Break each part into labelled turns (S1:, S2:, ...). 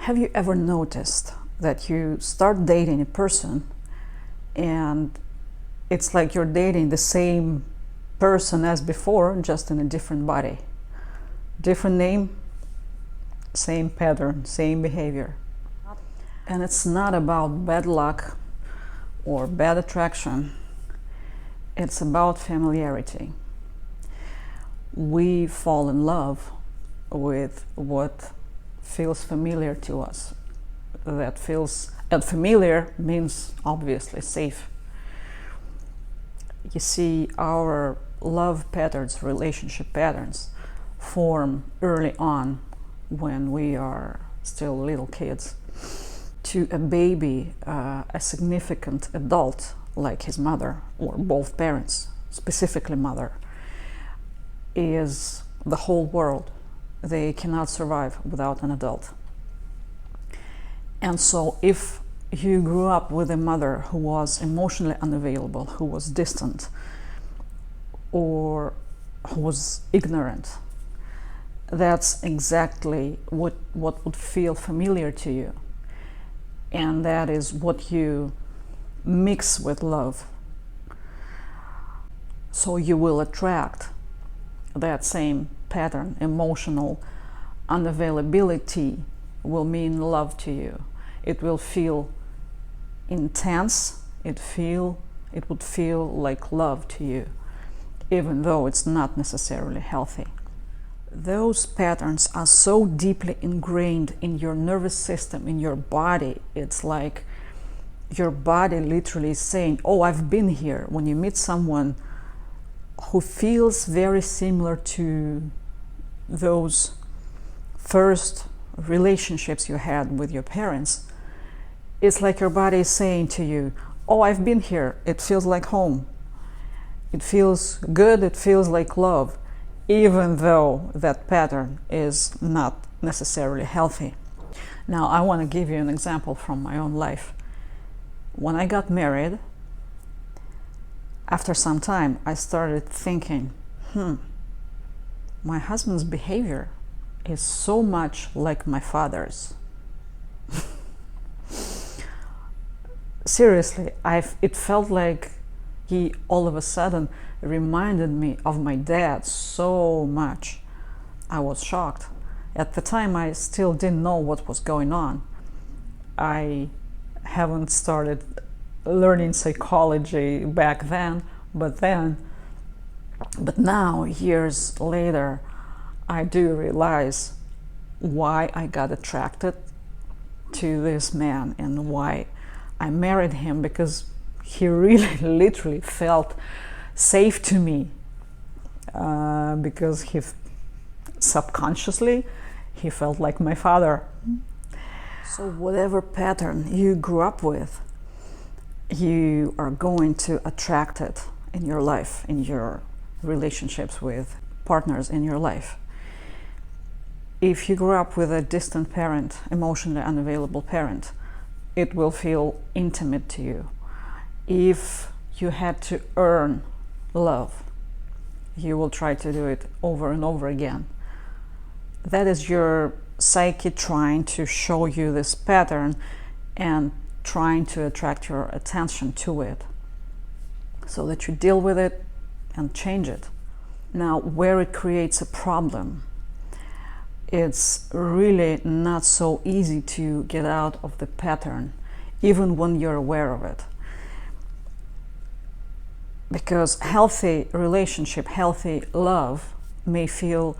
S1: Have you ever noticed that you start dating a person and it's like you're dating the same person as before, just in a different body? Different name, same pattern, same behavior. And it's not about bad luck or bad attraction, it's about familiarity. We fall in love with what feels familiar to us. And familiar means obviously safe. You see, our love patterns, relationship patterns, form early on when we are still little kids. To a baby, a significant adult like his mother or both parents, specifically mother, is the whole world. They cannot survive without an adult. And so if you grew up with a mother who was emotionally unavailable, who was distant, or who was ignorant, that's exactly what would feel familiar to you. And that is what you mix with love. So you will attract that same pattern. Emotional unavailability will mean love to you. It will feel intense. It would feel like love to you, even though it's not necessarily healthy. Those patterns are so deeply ingrained in your nervous system, in your body. It's like your body literally is saying, oh, I've been here. When you meet someone who feels very similar to those first relationships you had with your parents, it's like your body is saying to you, oh, I've been here. It feels like home. It feels good. It feels like love, even though that pattern is not necessarily healthy. Now, I want to give you an example from my own life. When I got married, after some time, I started thinking, my husband's behavior is so much like my father's. Seriously, it felt like he all of a sudden reminded me of my dad so much. I was shocked. At the time, I still didn't know what was going on. I haven't started learning psychology back then, but now, years later, I do realize why I got attracted to this man and why I married him, because he really literally felt safe to me, because subconsciously he felt like my father. So whatever pattern you grew up with, you are going to attract it in your life, in your relationships with partners in your life. If you grew up with a distant parent, emotionally unavailable parent, it will feel intimate to you. If you had to earn love, you will try to do it over and over again. That is your psyche trying to show you this pattern and trying to attract your attention to it so that you deal with it and change it. Now, where it creates a problem, it's really not so easy to get out of the pattern, even when you're aware of it. Because healthy relationship, healthy love may feel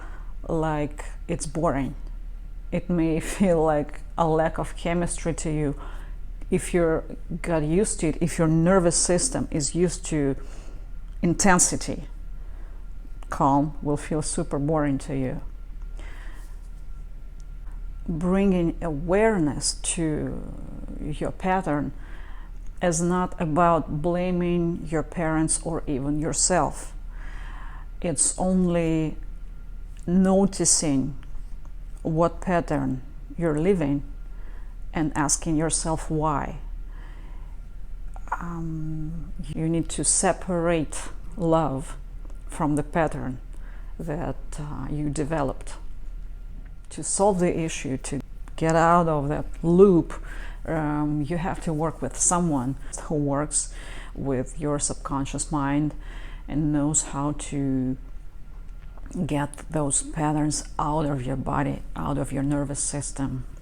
S1: like it's boring. It may feel like a lack of chemistry to you. If you got used to it, if your nervous system is used to intensity, calm will feel super boring to you. Bringing awareness to your pattern is not about blaming your parents or even yourself. It's only noticing what pattern you're living and asking yourself why. You need to separate love from the pattern that you developed. To solve the issue, to get out of that loop, you have to work with someone who works with your subconscious mind and knows how to get those patterns out of your body, out of your nervous system.